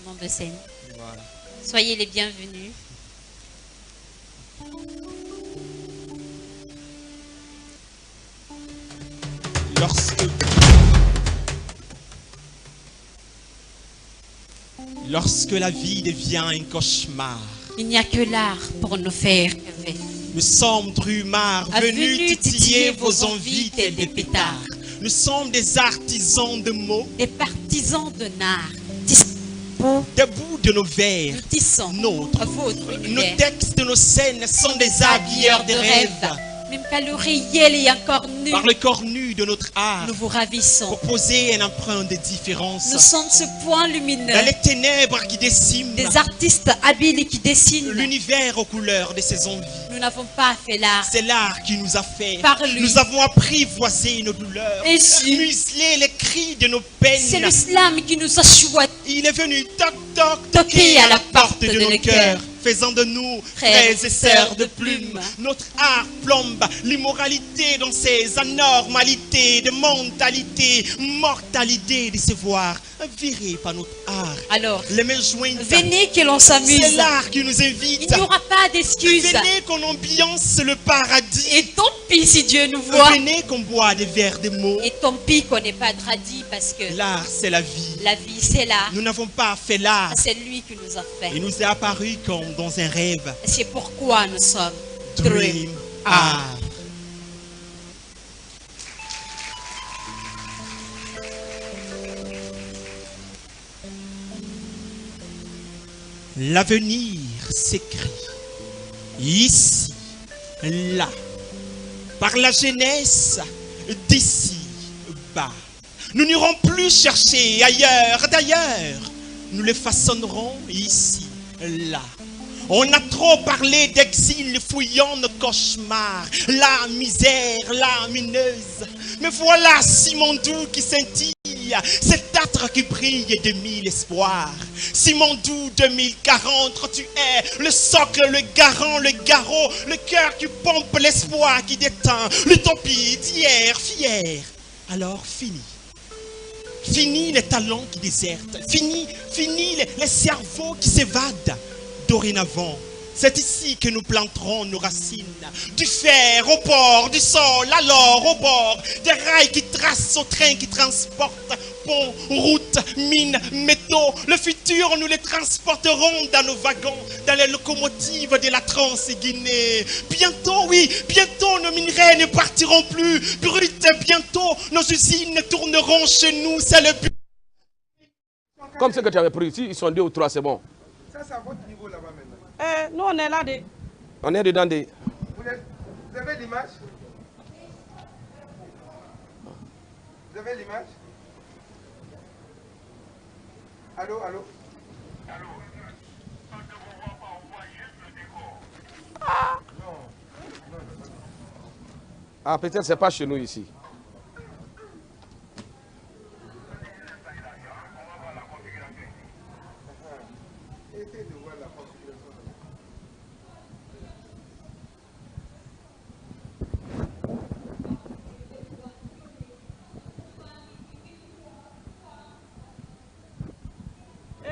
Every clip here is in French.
nom de scène. Voilà. Soyez les bienvenus. Lorsque la vie devient un cauchemar, il n'y a que l'art pour nous faire rêver. Nous sommes drumards venus titiller vos envies tels des pétards. Nous sommes des artisans de mots, des partisans de l'art. Debout de nos vers, nous tissons notre, votre nos textes, nos scènes sont des habilleurs de rêves. Même qu'à l'oreiller et encore nu, par le corps nu de notre art, nous vous ravissons. Pour poser une empreinte de différence. Nous sommes ce point lumineux. Dans les ténèbres qui déciment. Des artistes habiles qui dessinent. L'univers aux couleurs de ses envies. Nous n'avons pas fait l'art. C'est l'art qui nous a fait. Par lui. Nous avons apprivoisé nos douleurs. Et si. Muselé les cris de nos peines. C'est l'islam qui nous a choisi. Il est venu toc toc toquer à la porte de nos cœurs, faisant de nous frères et sœurs de plumes. Notre art plombe l'immoralité dans ses anormalités de mentalité, mortalité de se voir virés par notre art. Alors, les mains jointes, venez que l'on s'amuse. C'est l'art qui nous invite. Il n'y aura pas d'excuses. Venez qu'on ambiance le paradis. Et tant pis si Dieu nous voit. Venez qu'on boit des verres de mots. Et tant pis qu'on n'est pas tradit parce que l'art c'est la vie. La vie c'est l'art. Nous n'avons pas fait l'art. C'est lui qui nous a fait. Il nous est apparu comme dans un rêve. C'est pourquoi nous sommes Dream Art. L'avenir s'écrit ici, là, par la jeunesse d'ici bas. Nous n'irons plus chercher ailleurs, d'ailleurs, nous les façonnerons ici, là. On a trop parlé d'exil fouillant nos cauchemars, la misère lamineuse. Mais voilà Simondou qui scintille, cet âtre qui brille de mille espoirs. Simondou 2040, tu es le socle, le garant, le garrot, le cœur qui pompe l'espoir qui déteint, l'utopie d'hier fière. Alors fini. Fini les talents qui désertent, fini les cerveaux qui s'évadent. Dorénavant, c'est ici que nous planterons nos racines. Du fer au port, du sol alors au bord, des rails qui tracent au train qui transporte, ponts, routes, mines, métaux. Le futur, nous les transporterons dans nos wagons, dans les locomotives de la Trans-Guinée. Bientôt, oui, bientôt nos minerais ne partiront plus. Brut, bientôt nos usines tourneront chez nous. C'est le but. Comme ce que tu avais pris ici, ils sont 2 ou 3, c'est bon. Ça, c'est à votre niveau là-bas maintenant. Nous, on est là. On est dedans des... Vous avez l'image? Vous avez l'image? Allô, allô? Allô? On ne vous voit pas, on voit juste le décor. Ah! Non. Ah, peut-être c'est pas chez nous ici.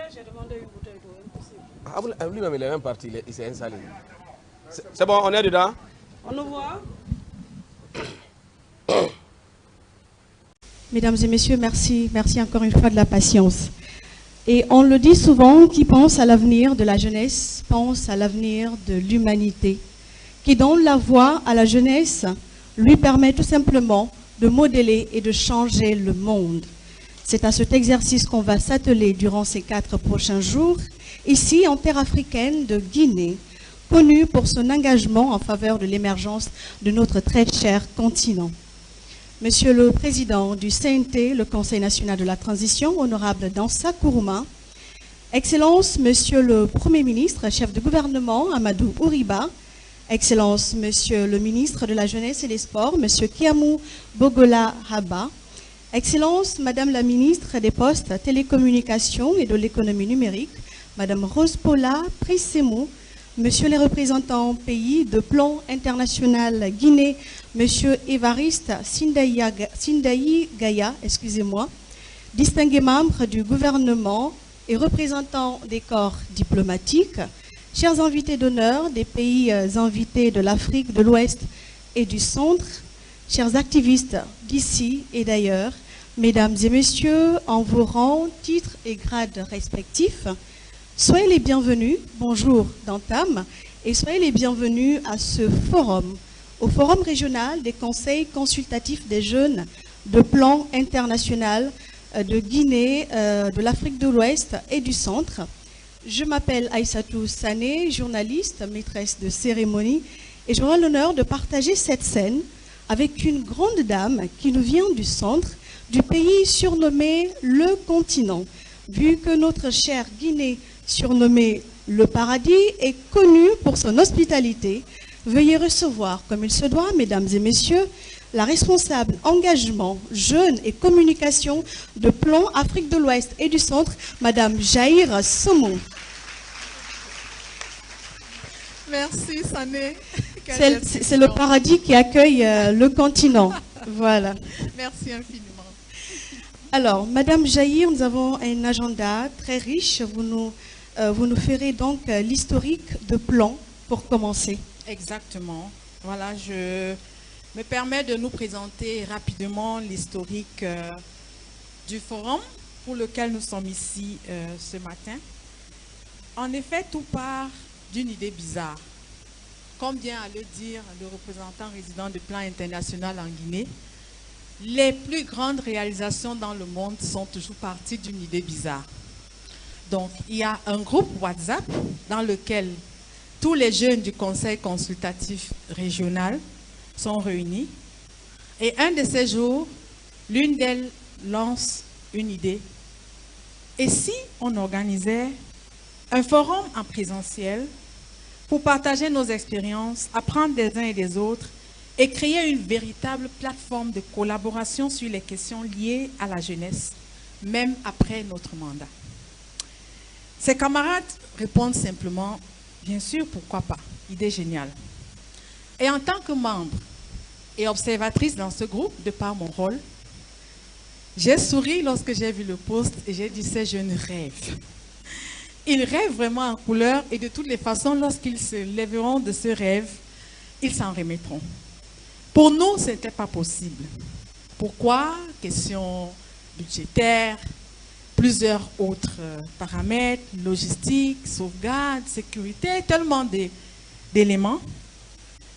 J'ai demandé une bouteille d'eau, impossible. Ah, lui-même, il est même parti, il s'est installé. C'est bon, on est dedans? On nous voit? Mesdames et messieurs, merci encore une fois de la patience. Et on le dit souvent, qui pense à l'avenir de la jeunesse, pense à l'avenir de l'humanité, qui donne la voix à la jeunesse, lui permet tout simplement de modeler et de changer le monde. C'est à cet exercice qu'on va s'atteler durant ces 4 prochains jours, ici en terre africaine de Guinée, connue pour son engagement en faveur de l'émergence de notre très cher continent. Monsieur le Président du CNT, le Conseil national de la transition, honorable Dansa Kourouma, Excellence, Monsieur le Premier ministre, chef de gouvernement, Amadou Ouriba, Excellence, Monsieur le ministre de la Jeunesse et des Sports, Monsieur Kiamou Bogola Haba, Excellence, Madame la ministre des Postes, Télécommunications et de l'économie numérique, Madame Rose Paula Prissemou, Monsieur les représentants pays de plan international Guinée, Monsieur Évariste Sindayi Gaya, excusez-moi, distingués membres du gouvernement, et représentants des corps diplomatiques, chers invités d'honneur des pays invités de l'Afrique de l'Ouest et du Centre, chers activistes d'ici et d'ailleurs, mesdames et messieurs, en vos rangs, titres et grades respectifs, soyez les bienvenus, bonjour d'entame, et soyez les bienvenus à ce forum, au Forum régional des conseils consultatifs des jeunes de plan international de Guinée, de l'Afrique de l'Ouest et du Centre. Je m'appelle Aïssatou Sané, journaliste, maîtresse de cérémonie, et j'aurai l'honneur de partager cette scène avec une grande dame qui nous vient du Centre, du pays surnommé le continent, vu que notre chère Guinée, surnommée le paradis, est connue pour son hospitalité. Veuillez recevoir, comme il se doit, mesdames et messieurs, la responsable engagement, jeunes et communication de Plan Afrique de l'Ouest et du Centre, Madame Jaïr Somo. Merci Sané. C'est le paradis qui accueille le continent. Voilà. Merci infiniment. Alors, Madame Jaïr, nous avons un agenda très riche. Vous nous ferez donc l'historique de Plan pour commencer. Exactement. Voilà, je me permets de nous présenter rapidement l'historique du forum pour lequel nous sommes ici ce matin. En effet, tout part d'une idée bizarre. Comme vient à le dire le représentant résident du plan international en Guinée, les plus grandes réalisations dans le monde sont toujours parties d'une idée bizarre. Donc, il y a un groupe WhatsApp dans lequel tous les jeunes du conseil consultatif régional sont réunis. Et un de ces jours, l'une d'elles lance une idée. Et si on organisait un forum en présentiel pour partager nos expériences, apprendre des uns et des autres et créer une véritable plateforme de collaboration sur les questions liées à la jeunesse, même après notre mandat. Ses camarades répondent simplement, bien sûr, pourquoi pas, idée géniale. Et en tant que membre et observatrice dans ce groupe, de par mon rôle, j'ai souri lorsque j'ai vu le post et j'ai dit, ces jeunes rêvent. Ils rêvent vraiment en couleur et de toutes les façons, lorsqu'ils se lèveront de ce rêve, ils s'en remettront. Pour nous, ce n'était pas possible. Pourquoi? Question budgétaire, plusieurs autres paramètres, logistique, sauvegarde, sécurité, tellement d'éléments.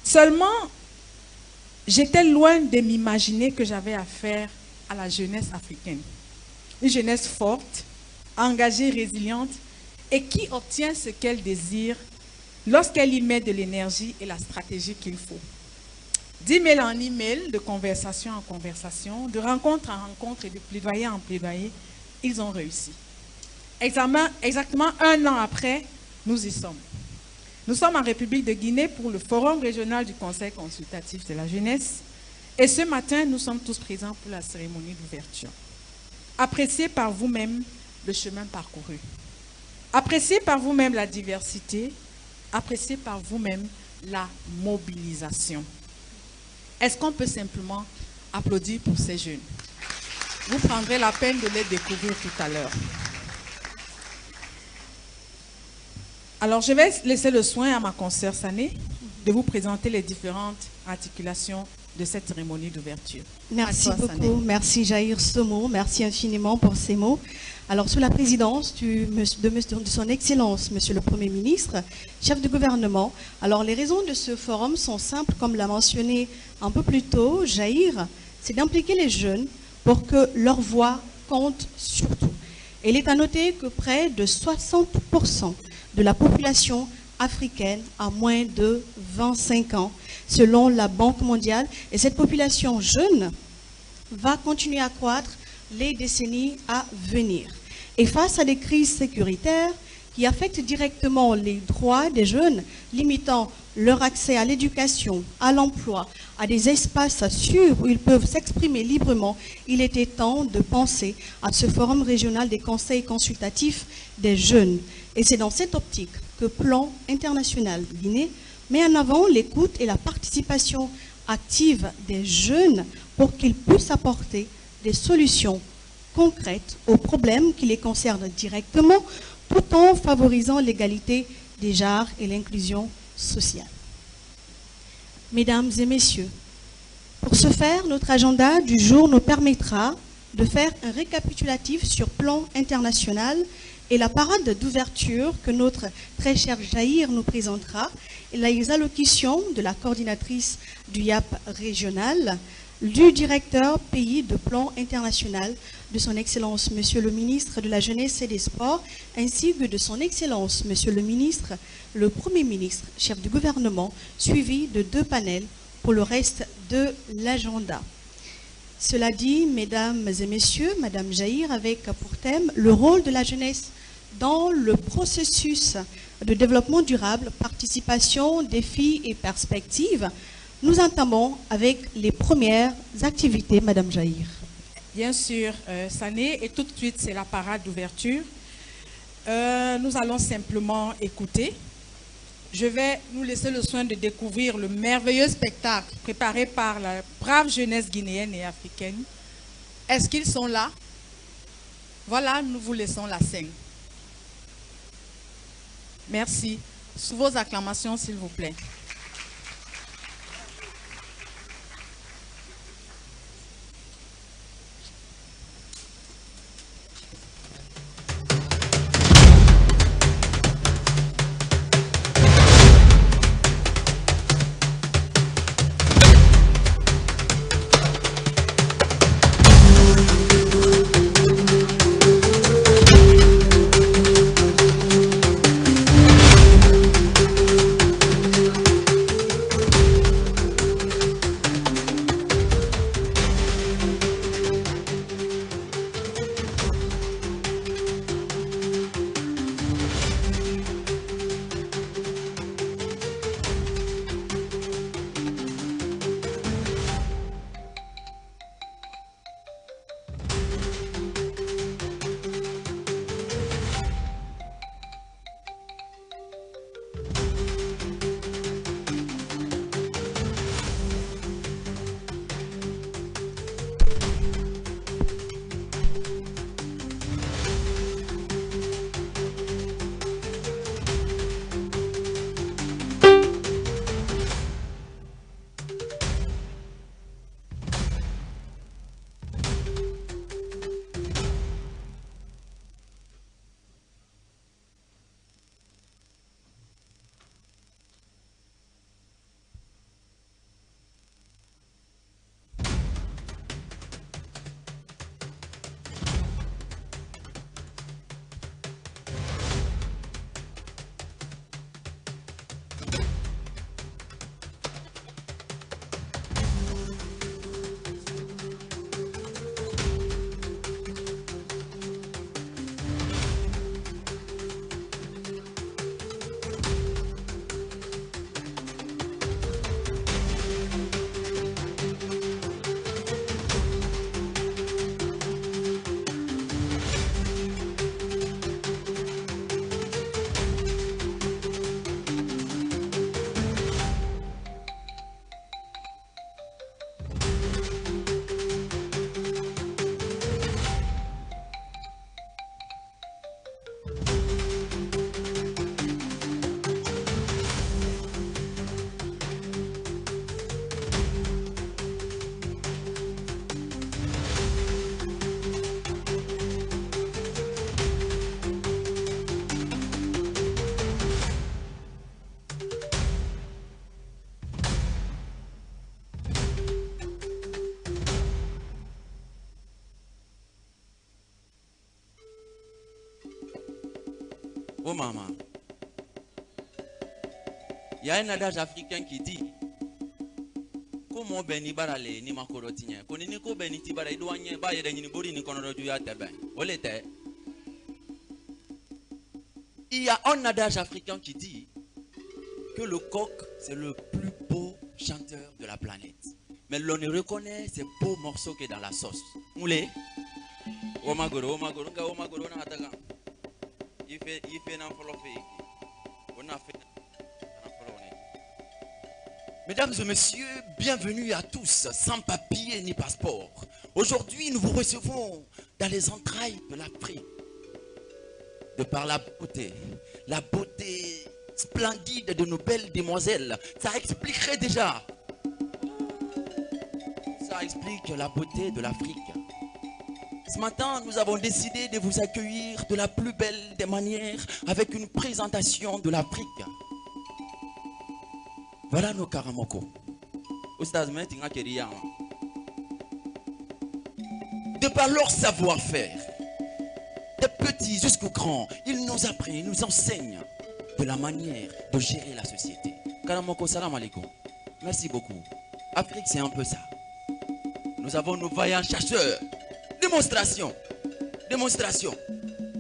Seulement, j'étais loin de m'imaginer que j'avais affaire à la jeunesse africaine. Une jeunesse forte, engagée, résiliente, et qui obtient ce qu'elle désire lorsqu'elle y met de l'énergie et la stratégie qu'il faut. D'email en email, de conversation en conversation, de rencontre en rencontre et de plaidoyer en plaidoyer, ils ont réussi. Exactement un an après, nous y sommes. Nous sommes en République de Guinée pour le Forum régional du Conseil consultatif de la jeunesse. Et ce matin, nous sommes tous présents pour la cérémonie d'ouverture. Appréciez par vous-même le chemin parcouru. Appréciez par vous-même la diversité. Appréciez par vous-même la mobilisation. Est-ce qu'on peut simplement applaudir pour ces jeunes? Vous prendrez la peine de les découvrir tout à l'heure. Alors, je vais laisser le soin à ma consoeur Sané de vous présenter les différentes articulations de cette cérémonie d'ouverture. Merci beaucoup. Merci Jaïr Somo. Merci infiniment pour ces mots. Alors, sous la présidence de son Excellence, Monsieur le Premier ministre, chef de gouvernement, alors les raisons de ce forum sont simples, comme l'a mentionné un peu plus tôt Jaïr, c'est d'impliquer les jeunes pour que leur voix compte surtout. Et il est à noter que près de 60% de la population africaine a moins de 25 ans, selon la Banque mondiale. Et cette population jeune va continuer à croître les décennies à venir. Et face à des crises sécuritaires qui affectent directement les droits des jeunes, limitant leur accès à l'éducation, à l'emploi, à des espaces sûrs où ils peuvent s'exprimer librement, il était temps de penser à ce forum régional des conseils consultatifs des jeunes. Et c'est dans cette optique que Plan International Guinée met en avant l'écoute et la participation active des jeunes pour qu'ils puissent apporter des solutions concrètes aux problèmes qui les concernent directement, tout en favorisant l'égalité des genres et l'inclusion sociale. Mesdames et messieurs, pour ce faire, notre agenda du jour nous permettra de faire un récapitulatif sur plan international et la parade d'ouverture que notre très cher Jaïr nous présentera et les allocutions de la coordinatrice du YAP régional, du directeur pays de plan international, de son Excellence Monsieur le ministre de la Jeunesse et des Sports, ainsi que de son Excellence Monsieur le ministre, le Premier ministre, chef du gouvernement, suivi de 2 panels pour le reste de l'agenda. Cela dit, mesdames et messieurs, Madame Jaïr, avec pour thème le rôle de la jeunesse dans le processus de développement durable, participation, défis et perspectives, nous entamons avec les premières activités, Madame Jaïr. Bien sûr, Sané, et tout de suite, c'est la parade d'ouverture. Nous allons simplement écouter. Je vais nous laisser le soin de découvrir le merveilleux spectacle préparé par la brave jeunesse guinéenne et africaine. Est-ce qu'ils sont là? Voilà, nous vous laissons la scène. Merci. Sous vos acclamations, s'il vous plaît. Oh maman, il y a un adage africain qui dit comment beni barale ni makorotinya koni ni ko beni tibara idwanye ba yede ni bori ni kono du ya tebe olete. Il y a un adage africain qui dit que le coq c'est le plus beau chanteur de la planète, mais l'on ne reconnaît ces beaux morceaux que dans la sauce. Moulé omagoro nga omagoro na ataga ife na folofe on a fait. Mesdames et messieurs, bienvenue à tous, sans papier ni passeport. Aujourd'hui, nous vous recevons dans les entrailles de l'Afrique, de par la beauté splendide de nos belles demoiselles. Ça expliquerait déjà. Ça explique la beauté de l'Afrique. Ce matin, nous avons décidé de vous accueillir de la plus belle des manières avec une présentation de l'Afrique. Voilà nos Karamoko. De par leur savoir-faire, des petits jusqu'aux grands, ils nous apprennent, ils nous enseignent de la manière de gérer la société. Karamoko, salam alaikum. Merci beaucoup. Afrique, c'est un peu ça. Nous avons nos vaillants chasseurs. Démonstration. Démonstration.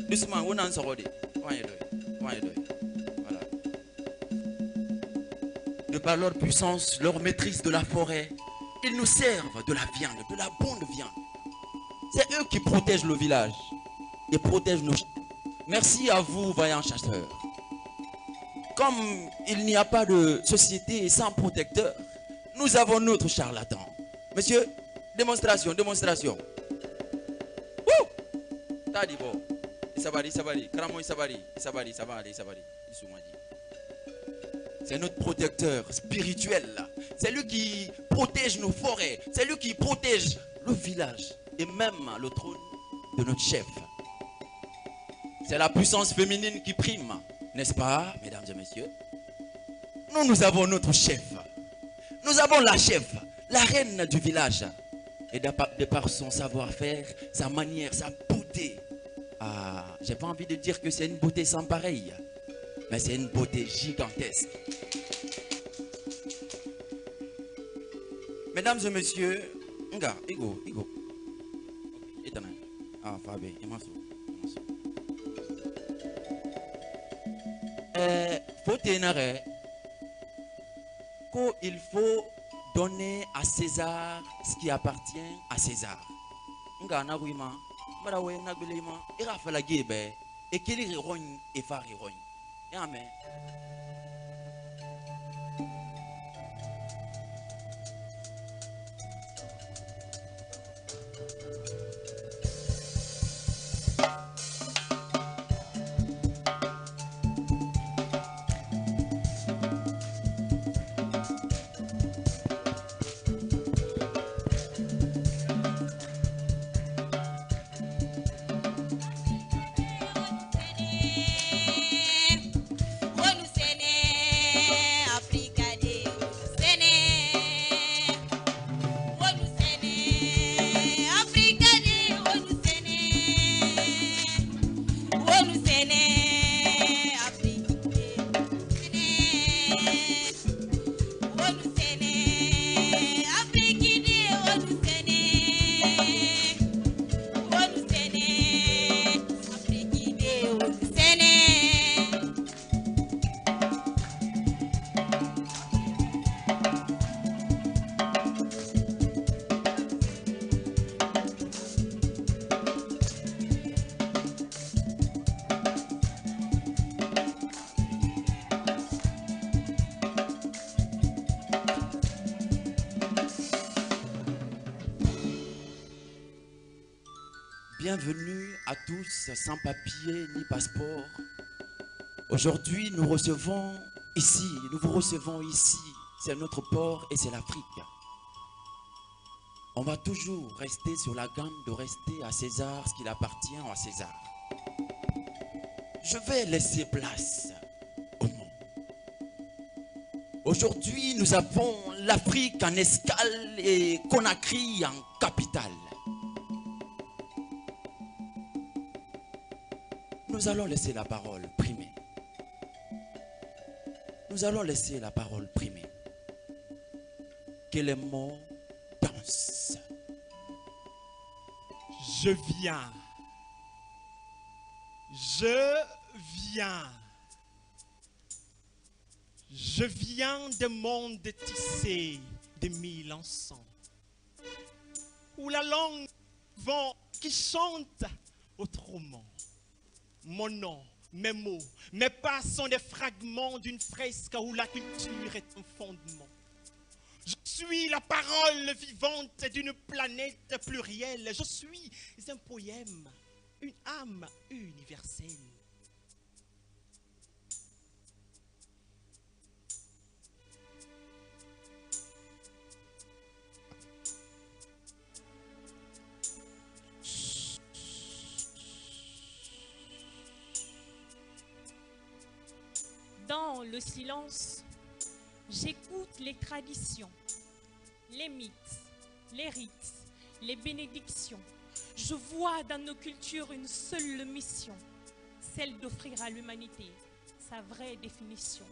Doucement, on en sort. Voilà. De par leur puissance, leur maîtrise de la forêt, ils nous servent de la viande, de la bonne viande. C'est eux qui protègent le village et protègent nos... Merci à vous, vaillants chasseurs. Comme il n'y a pas de société sans protecteur, nous avons notre charlatan. Monsieur, démonstration, démonstration. Wouh! Tadibo. Isabari. Karamo Isabari. C'est notre protecteur spirituel. C'est lui qui protège nos forêts. C'est lui qui protège le village et même le trône de notre chef. C'est la puissance féminine qui prime, n'est-ce pas, mesdames et messieurs? Nous avons notre chef. Nous avons la chef, la reine du village. Et de par son savoir-faire, sa manière, sa beauté. Ah, j'ai pas envie de dire que c'est une beauté sans pareil, mais c'est une beauté gigantesque. Mesdames et messieurs, Igo. Ah, Fabé, il faut donner à César ce qui appartient à César. Amen. Bienvenue à tous sans papier ni passeport. Aujourd'hui, nous vous recevons ici. C'est notre port et c'est l'Afrique. On va toujours rester sur la gamme de rester à César ce qu'il appartient à César. Je vais laisser place au monde. Aujourd'hui, nous avons l'Afrique en escale et Conakry en capitale. Nous allons laisser la parole primer. Que les mots dansent. Je viens. Je viens de monde tissé de mille encens, où la langue vent qui chante autrement. Mon nom, mes mots, mes pas sont des fragments d'une fresque où la culture est un fondement. Je suis la parole vivante d'une planète plurielle. Je suis un poème, une âme universelle. Dans le silence, j'écoute les traditions, les mythes, les rites, les bénédictions. Je vois dans nos cultures une seule mission, celle d'offrir à l'humanité sa vraie définition.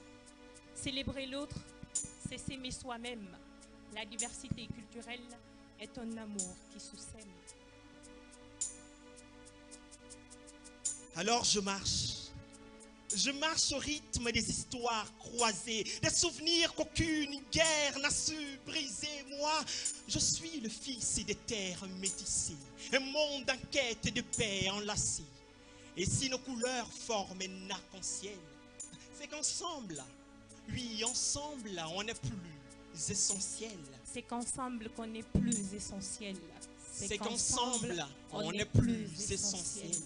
Célébrer l'autre, c'est s'aimer soi-même. La diversité culturelle est un amour qui se sème. Alors je marche. Je marche au rythme des histoires croisées, des souvenirs qu'aucune guerre n'a su briser. Moi, je suis le fils des terres métissées, un monde en quête de paix enlacé. Et si nos couleurs forment un arc-en-ciel, c'est qu'ensemble, oui, ensemble, on est plus essentiel. C'est qu'ensemble qu'on est plus essentiel. C'est qu'ensemble, on est plus essentiel.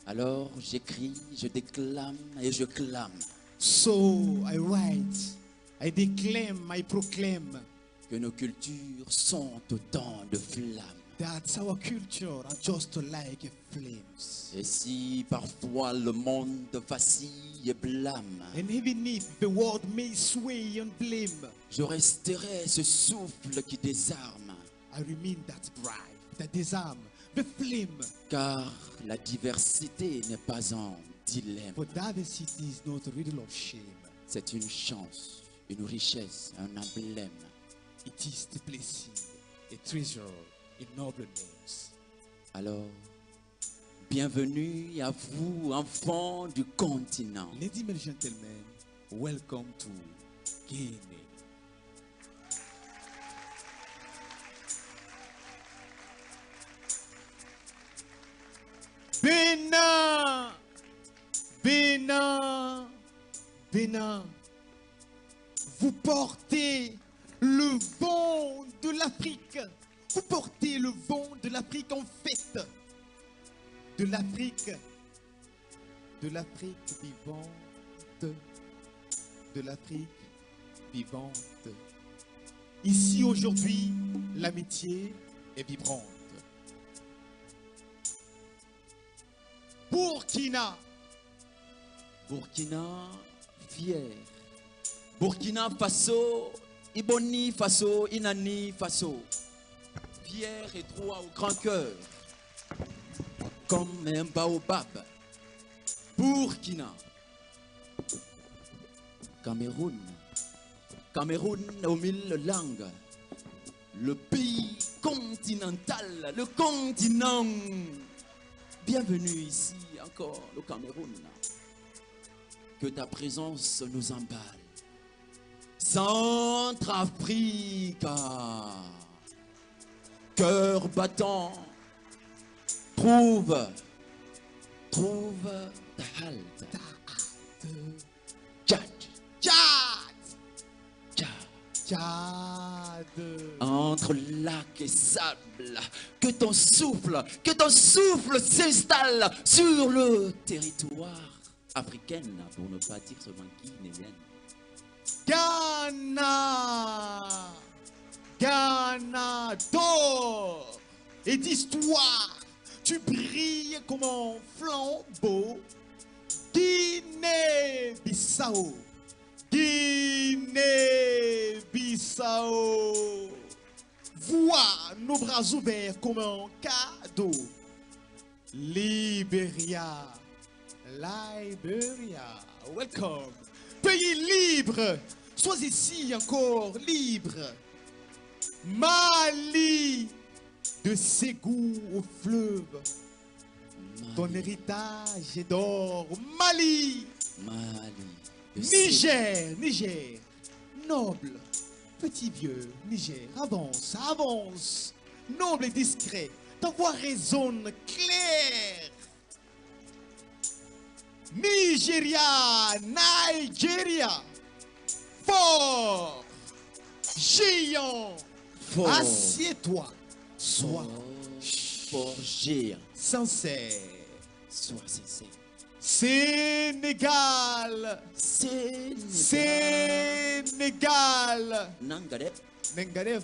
Alors j'écris, je déclame et je clame. So I write, I declaim, I proclaim que nos cultures sont autant de flammes. that our culture are just like flames. Et si parfois le monde vacille et blâme, And even if the world may sway and blame, je resterai ce souffle qui désarme. I remain that bright, that disarm, the flame. Car la diversité n'est pas un dilemme. For diversity is not a riddle of shame. C'est une chance, une richesse, un emblème. It is the blessing, a treasure in noble names. Alors, bienvenue à vous, enfants du continent. Ladies and gentlemen, welcome to Guinea. Bénin, Bénin, Bénin, vous portez le vent de l'Afrique. Vous portez le vent de l'Afrique en fête. De l'Afrique vivante. De l'Afrique vivante. Ici aujourd'hui, l'amitié est vibrante. Burkina, Burkina, fier. Burkina Faso, Iboni Faso, Inani Faso. Fier et droit au grand cœur. Comme un baobab. Burkina. Cameroun. Cameroun aux mille langues. Le pays continental, le continent. Bienvenue ici encore, le Cameroun. Que ta présence nous emballe. Centrafrique. Cœur battant. Trouve ta halte. Tchad. Tchad. Entre lac et sable, que ton souffle s'installe sur le territoire africain, pour ne pas dire seulement guinéenne. Ghana, Ghana d'or et d'histoire, tu brilles comme un flambeau. Guinée-Bissau, Guinée-Bissau, vois nos bras ouverts comme un cadeau. Libéria, Liberia, welcome. Pays libre, sois ici encore libre. Mali, de Ségou au fleuve, ton héritage est d'or. Mali, Niger, Niger, noble, petit vieux, Niger, avance, avance, noble et discret, ta voix résonne claire. Nigeria, Nigeria, fort, géant. Fort. Assieds-toi, sois Fort géant. sincère. Sois sincère. Sénégal, Sénégal. Nangadet. Nengadev,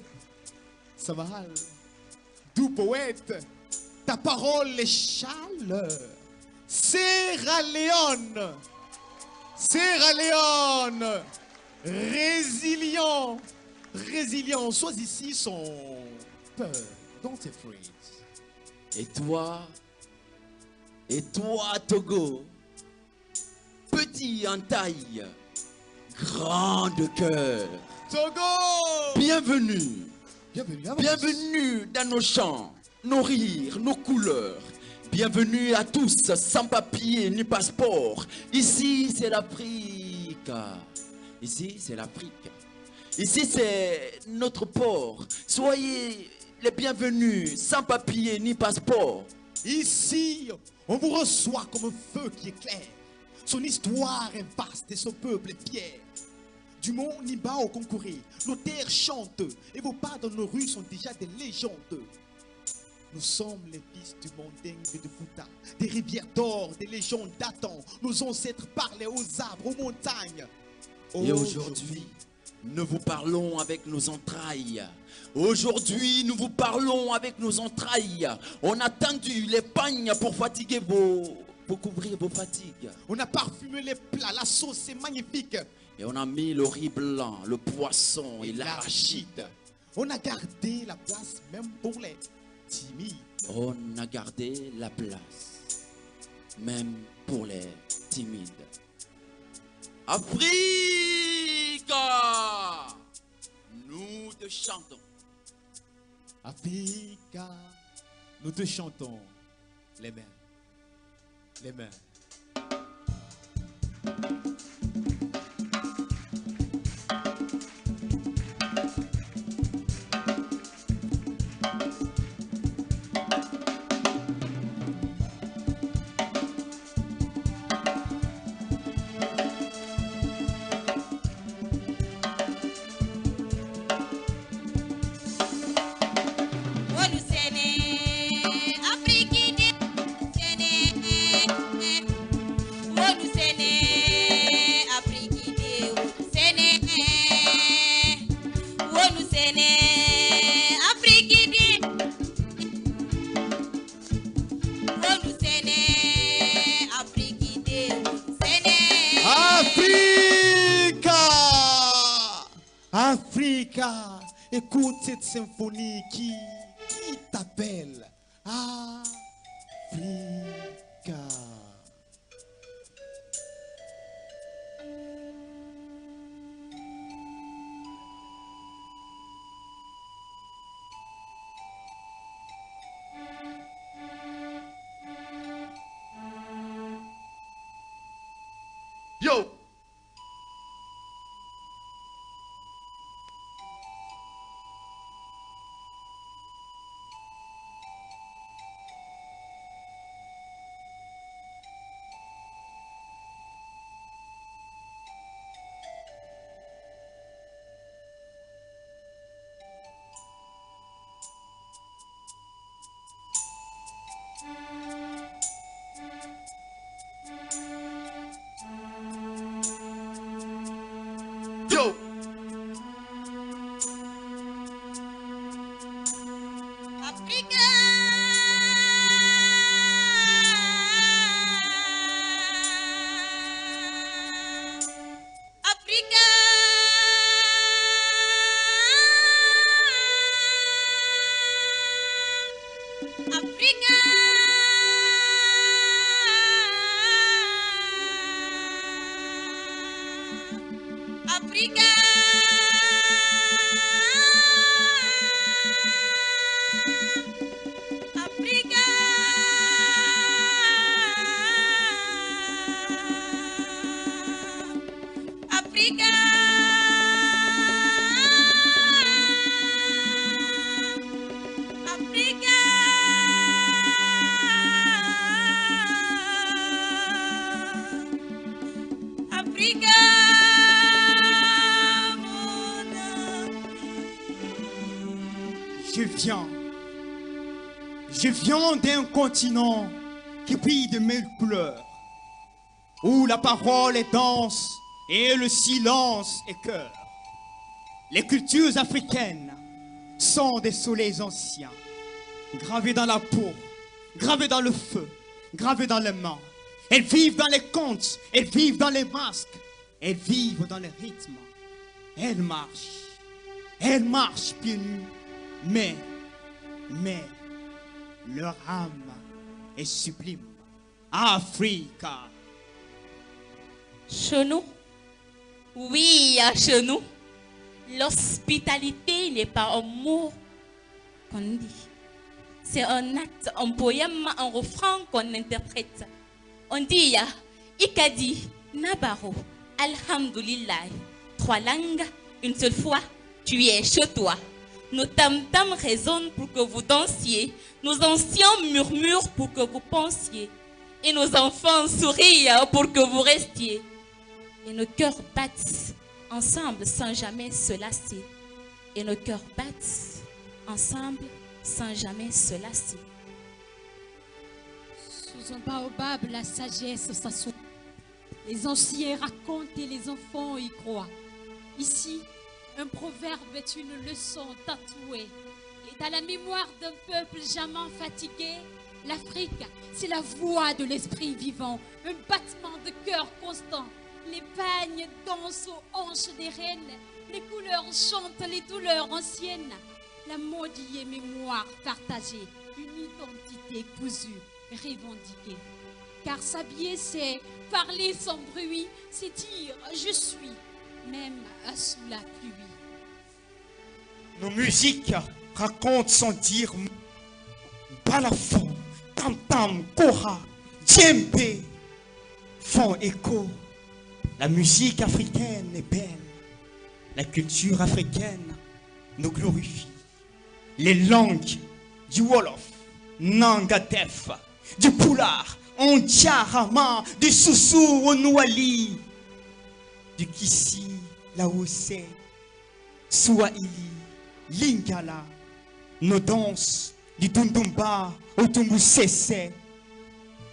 Samahal, doux poète, ta parole est chaleur. Sierra Leone, Sierra Leone, résilient, résilient, sois ici sans peur, don't afraid. Et toi Togo, petit en taille, grand de cœur. Togo, Bienvenue. bienvenue, avance. Bienvenue dans nos champs, nos rires, nos couleurs. Bienvenue à tous, sans papier ni passeport. Ici, c'est l'Afrique. Ici, c'est l'Afrique. Ici, c'est notre port. Soyez les bienvenus, sans papier ni passeport. Ici, on vous reçoit comme un feu qui éclaire. Son histoire est vaste et son peuple est fier. Du mont Niba au Concouré, nos terres chantent et vos pas dans nos rues sont déjà des légendes. Nous sommes les fils du Mandingue et de Fouta, des rivières d'or, des légendes datant. Nos ancêtres parlaient aux arbres, aux montagnes. Et aujourd'hui, nous vous parlons avec nos entrailles. Aujourd'hui, nous vous parlons avec nos entrailles. On a tendu les pagnes pour couvrir vos fatigues. On a parfumé les plats, la sauce est magnifique. Et on a mis le riz blanc, le poisson et l'arachide. On a gardé la place même pour les timides. On a gardé la place, même pour les timides. Afrique, nous te chantons. Africa, nous te chantons les mains, les mains. Africa, écoute cette symphonie qui t'appelle. Africa. Yo! Yo! Africa. Africa. Africa. Africa. Africa. Africa. Africa. Africa. Africain. Je viens d'un continent qui brille de mille couleurs, où la parole est danse et le silence est cœur. Les cultures africaines sont des soleils anciens, gravés dans la peau, gravés dans le feu, gravés dans les mains. Elles vivent dans les contes, elles vivent dans les masques, elles vivent dans les rythmes. Elles marchent pieds nus, mais leur âme est sublime. Africa. Chez nous, oui, chez nous, l'hospitalité n'est pas un mot qu'on dit. C'est un acte, un poème, un refrain qu'on interprète. On dit Ikadi, Nabaro, Alhamdulillah. 3 langues, une seule fois, tu es chez toi. Nos tam-tams résonnent pour que vous dansiez. Nos anciens murmurent pour que vous pensiez. Et nos enfants sourient pour que vous restiez. Et nos cœurs battent ensemble sans jamais se lasser. Et nos cœurs battent ensemble sans jamais se lasser. Sous un baobab, la sagesse s'assoit. Les anciens racontent et les enfants y croient. Ici, un proverbe est une leçon tatouée. Et dans la mémoire d'un peuple jamais fatigué, l'Afrique, c'est la voix de l'esprit vivant, un battement de cœur constant. Les pagnes dansent aux hanches des reines, les couleurs chantent les douleurs anciennes. La maudite mémoire partagée, une identité cousue, revendiquée. Car s'habiller, c'est parler sans bruit, c'est dire je suis, même sous la pluie. Nos musiques racontent sans dire mot. Balafon, tam-tam, kora, djembé font écho. La musique africaine est belle. La culture africaine nous glorifie. Les langues du Wolof, Nangatef, du Pulaar, Ondiarama, du Soussou au Nouali, du Kissi, Laosé, Swahili, Lingala, nos danses, du Dundumba au Tumbusese,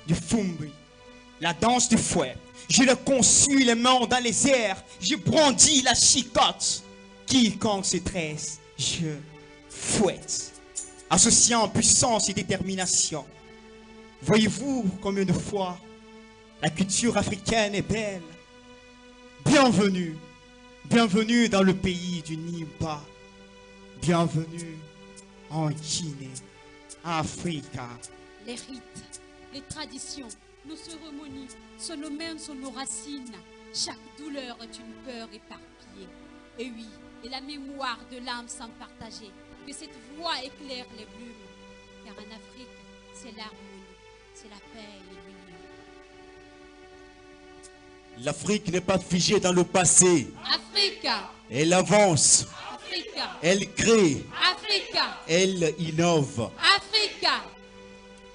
du Fumbi, la danse du fouet. Je le conçus les mains dans les airs, je brandis la chicotte. Quiconque se tresse, je fouette, associant puissance et détermination. Voyez-vous combien de fois la culture africaine est belle. Bienvenue, bienvenue dans le pays du Nimba. Bienvenue en Guinée, Africa. Les rites, les traditions, nos cérémonies, sont nos mêmes, sont nos racines. Chaque douleur est une peur éparpillée. Et oui, et la mémoire de l'âme sans partager. Que cette voix éclaire les brumes. Car en Afrique, c'est l'harmonie, c'est la paix et l'union. L'Afrique n'est pas figée dans le passé. Africa. Elle avance. Africa. Elle crée. Africa. Elle innove. Africa.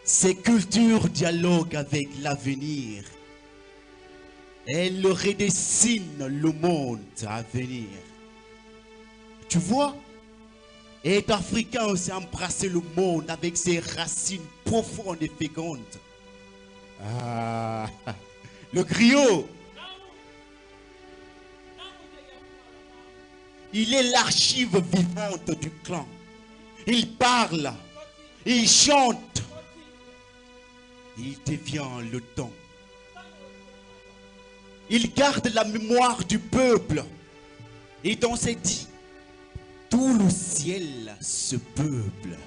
Ces cultures dialoguent avec l'avenir. Elle redessine le monde à venir. Tu vois, être africain, c'est embrasser le monde avec ses racines profondes et fécondes. Ah, le griot. Il est l'archive vivante du clan. Il parle, il chante, il devient le temps. Il garde la mémoire du peuple. Et dans ses dits, tout le ciel se peuple.